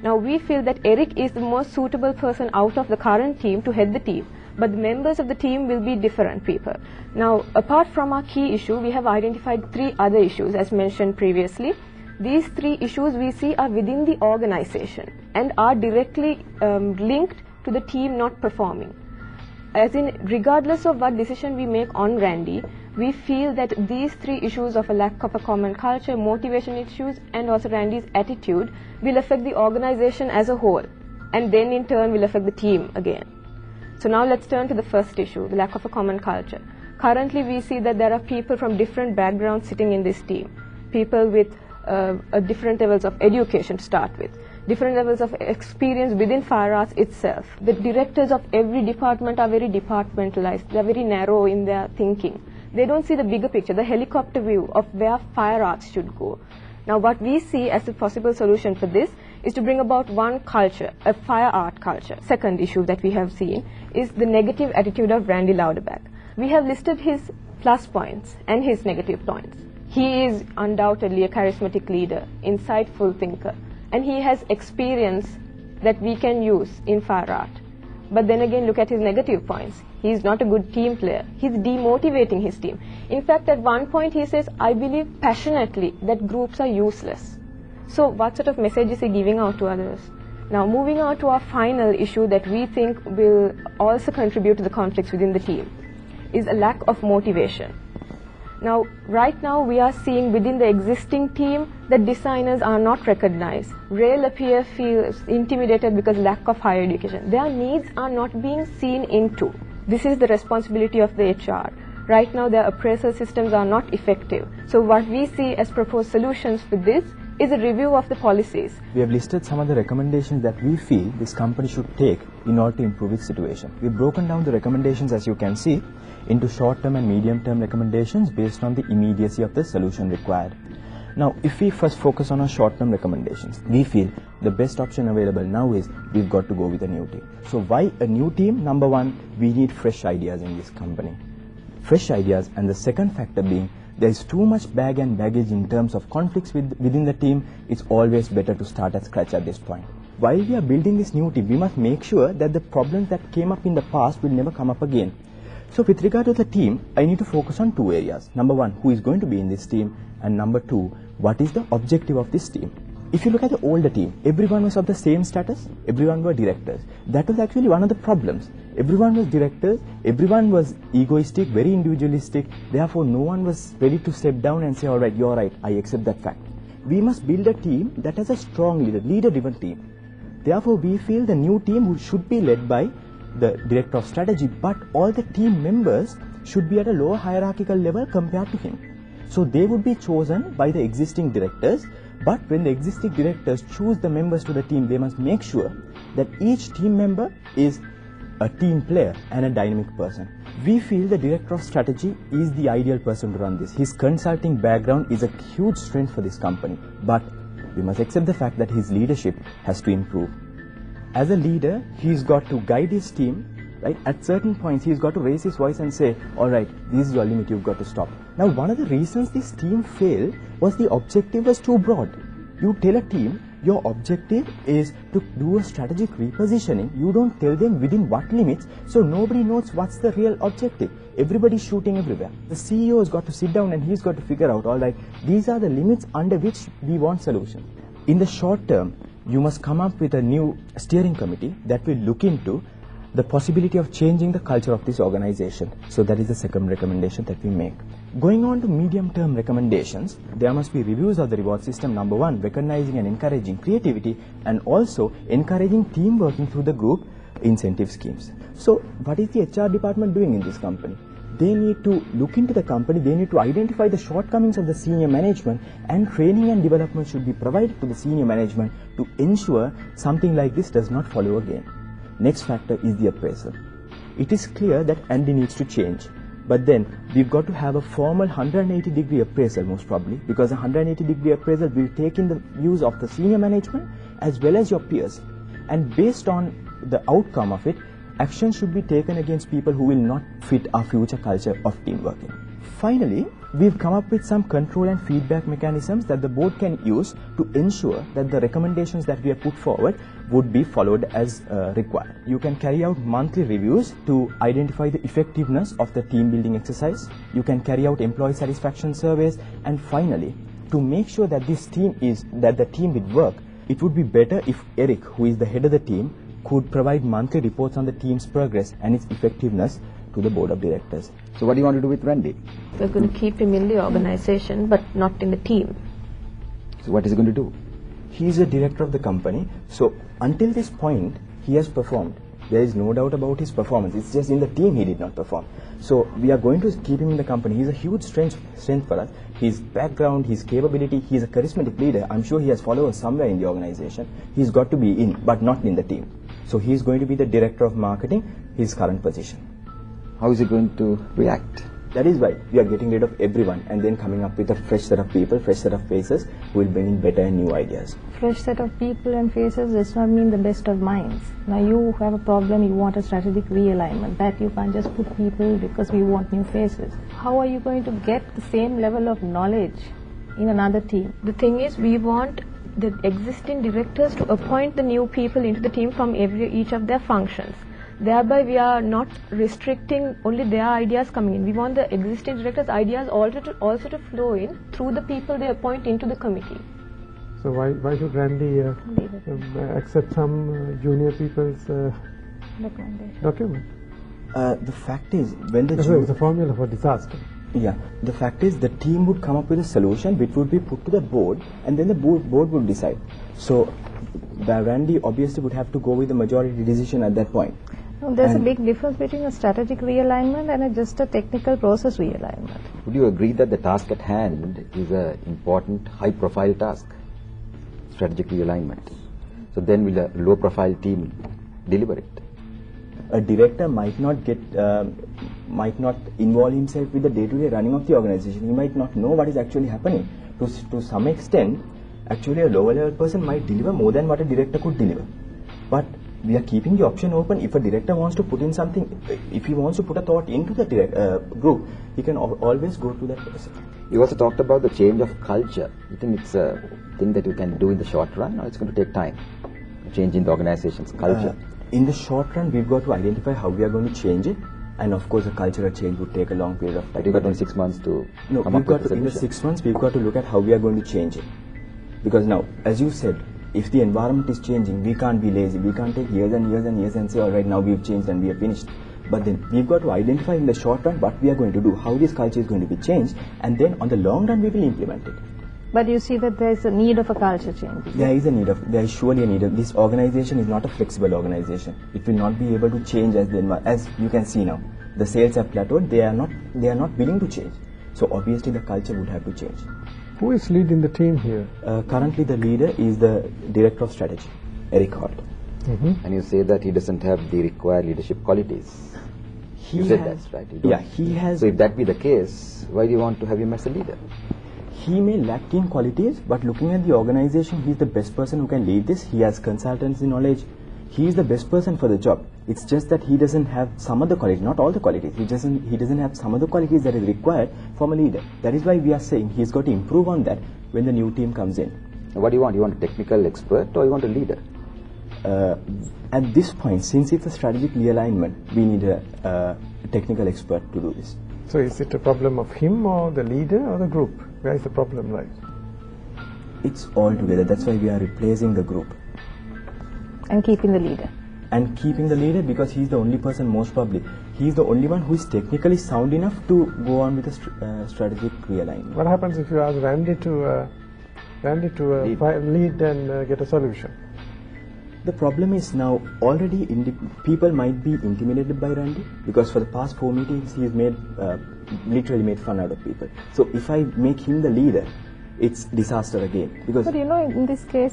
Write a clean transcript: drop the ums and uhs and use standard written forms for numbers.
Now we feel that Eric is the most suitable person out of the current team to head the team, but the members of the team will be different people. Now, apart from our key issue, we have identified 3 other issues as mentioned previously. These 3 issues we see are within the organization and are directly linked to the team not performing. As in, regardless of what decision we make on Randy, we feel that these 3 issues of a lack of a common culture, motivation issues, and also Randy's attitude will affect the organization as a whole, and then in turn will affect the team again. So now let's turn to the first issue, the lack of a common culture. Currently we see that there are people from different backgrounds sitting in this team, people with different levels of education to start with, different levels of experience within fire arts itself. The directors of every department are very departmentalized, they are very narrow in their thinking. They don't see the bigger picture, the helicopter view of where fire arts should go. Now what we see as a possible solution for this is to bring about one culture, a fire art culture. Second issue that we have seen is the negative attitude of Randy Lauderback. We have listed his plus points and his negative points. He is undoubtedly a charismatic leader, insightful thinker, and he has experience that we can use in fire art. But then again, look at his negative points. He is not a good team player. He is demotivating his team. In fact, at one point he says, I believe passionately that groups are useless. So what sort of message is he giving out to others? Now moving on to our final issue that we think will also contribute to the conflicts within the team is a lack of motivation. Now, right now we are seeing within the existing team that designers are not recognized. Rail appear feels intimidated because lack of higher education. Their needs are not being seen into. This is the responsibility of the HR. Right now their appraisal systems are not effective. So what we see as proposed solutions for this is a review of the policies. We have listed some of the recommendations that we feel this company should take in order to improve its situation. We've broken down the recommendations, as you can see, into short-term and medium-term recommendations based on the immediacy of the solution required. Now, if we first focus on our short-term recommendations, we feel the best option available now is we've got to go with a new team. So why a new team? Number one, we need fresh ideas in this company. Fresh ideas, and the second factor being there is too much bag and baggage in terms of conflicts within the team. It's always better to start at scratch at this point. While we are building this new team, we must make sure that the problems that came up in the past will never come up again. So with regard to the team, I need to focus on 2 areas. Number one, who is going to be in this team, and number 2, what is the objective of this team. If you look at the older team, everyone was of the same status, everyone were directors. That was actually one of the problems. Everyone was directors, everyone was egoistic, very individualistic, therefore no one was ready to step down and say, alright, you're right, I accept that fact. We must build a team that has a strong leader, leader-driven team. Therefore we feel the new team should be led by the director of strategy, but all the team members should be at a lower hierarchical level compared to him. So they would be chosen by the existing directors, but when the existing directors choose the members to the team, they must make sure that each team member is a team player and a dynamic person. We feel the director of strategy is the ideal person to run this. His consulting background is a huge strength for this company, but we must accept the fact that his leadership has to improve. As a leader, he's got to guide his team, right? At certain points, he's got to raise his voice and say, all right, this is your limit, you've got to stop. Now, one of the reasons this team failed was the objective was too broad. You tell a team, your objective is to do a strategic repositioning. You don't tell them within what limits, so nobody knows what's the real objective. Everybody's shooting everywhere. The CEO has got to sit down and he's got to figure out, all right, these are the limits under which we want solution. In the short term, you must come up with a new steering committee that will look into the possibility of changing the culture of this organization. So that is the second recommendation that we make. Going on to medium-term recommendations, there must be reviews of the reward system. Number one, recognizing and encouraging creativity, and also encouraging team working through the group incentive schemes. So what is the HR department doing in this company? They need to look into the company, they need to identify the shortcomings of the senior management, and training and development should be provided to the senior management to ensure something like this does not follow again. Next factor is the appraisal. It is clear that Andy needs to change, but then we've got to have a formal 180-degree appraisal most probably, because a 180-degree appraisal will take in the views of the senior management as well as your peers, and based on the outcome of it, action should be taken against people who will not fit our future culture of team working. Finally, we've come up with some control and feedback mechanisms that the board can use to ensure that the recommendations that we have put forward would be followed as required. You can carry out monthly reviews to identify the effectiveness of the team building exercise. You can carry out employee satisfaction surveys, and finally, to make sure that the team would work, it would be better if Eric, who is the head of the team, could provide monthly reports on the team's progress and its effectiveness to the board of directors. So what do you want to do with Randy? We're going to keep him in the organization, but not in the team. So what is he going to do? He is a director of the company, so until this point, he has performed. There is no doubt about his performance. It's just in the team he did not perform. So we are going to keep him in the company. He's a huge strength for us. His background, his capability, he's a charismatic leader. I'm sure he has followers somewhere in the organization. He's got to be in, but not in the team. So he's going to be the director of marketing, his current position. How is he going to react? That is why we are getting rid of everyone and then coming up with a fresh set of people, fresh set of faces who will bring in better and new ideas. Fresh set of people and faces does not mean the best of minds. Now you have a problem, you want a strategic realignment. That you can't just put people because we want new faces. How are you going to get the same level of knowledge in another team? The thing is, we want the existing directors to appoint the new people into the team from each of their functions. Thereby, we are not restricting only their ideas coming in. We want the existing directors' ideas also to flow in through the people they appoint into the committee. So why should Randy accept some junior people's document? The fact is, when the it's a formula for disaster. Yeah, the fact is the team would come up with a solution which would be put to the board, and then the board would decide. So Randy obviously would have to go with the majority decision at that point. No, there's a big difference between a strategic realignment and just a technical process realignment. Would you agree that the task at hand is an important, high-profile task, strategic realignment? So then will a low-profile team deliver it? A director might not involve himself with the day-to-day running of the organization. He might not know what is actually happening. To some extent, actually a lower level person might deliver more than what a director could deliver. But we are keeping the option open. If a director wants to put in something, if he wants to put a thought into the group, he can always go to that person. You also talked about the change of culture. You think it's a thing that you can do in the short run, or it's going to take time? Change in the organization's culture. In the short run, we've got to identify how we are going to change it, and of course, a cultural change would take a long period of time. But you've got only 6 months to come up with the solution. In the 6 months, we've got to look at how we are going to change it. Because now, as you said, if the environment is changing, we can't be lazy. We can't take years and years and years and say, all right, now we've changed and we are finished. But then we've got to identify in the short run what we are going to do, how this culture is going to be changed, and then on the long run, we will implement it. But you see that there is a need of a culture change. There is surely a need of. This organization is not a flexible organization. It will not be able to change as you can see now. The sales have plateaued. They are not willing to change. So obviously the culture would have to change. Who is leading the team here? Currently the leader is the director of strategy, Eric Holt. And you say that he doesn't have the required leadership qualities. You said that, right? Yeah, he has. So if that be the case, why do you want to have him as a leader? He may lack in qualities, but looking at the organization, he is the best person who can lead this. He has consultancy knowledge. He is the best person for the job. It's just that he doesn't have some of the qualities, not all the qualities. He doesn't have some of the qualities that is required from a leader. That is why we are saying he's got to improve on that when the new team comes in. What do you want? You want a technical expert or you want a leader? At this point, since it's a strategic realignment, we need a technical expert to do this. So is it a problem of him or the leader or the group? Where is the problem like? It's all together. That's why we are replacing the group. And keeping the leader. And keeping the leader because he's the only person, most probably. He's the only one who is technically sound enough to go on with a strategic realignment. What happens if you ask Randy to lead and get a solution? The problem is now already people might be intimidated by Randy because for the past 4 meetings he's literally made fun out of people. So if I make him the leader, it's disaster again. Because but in this case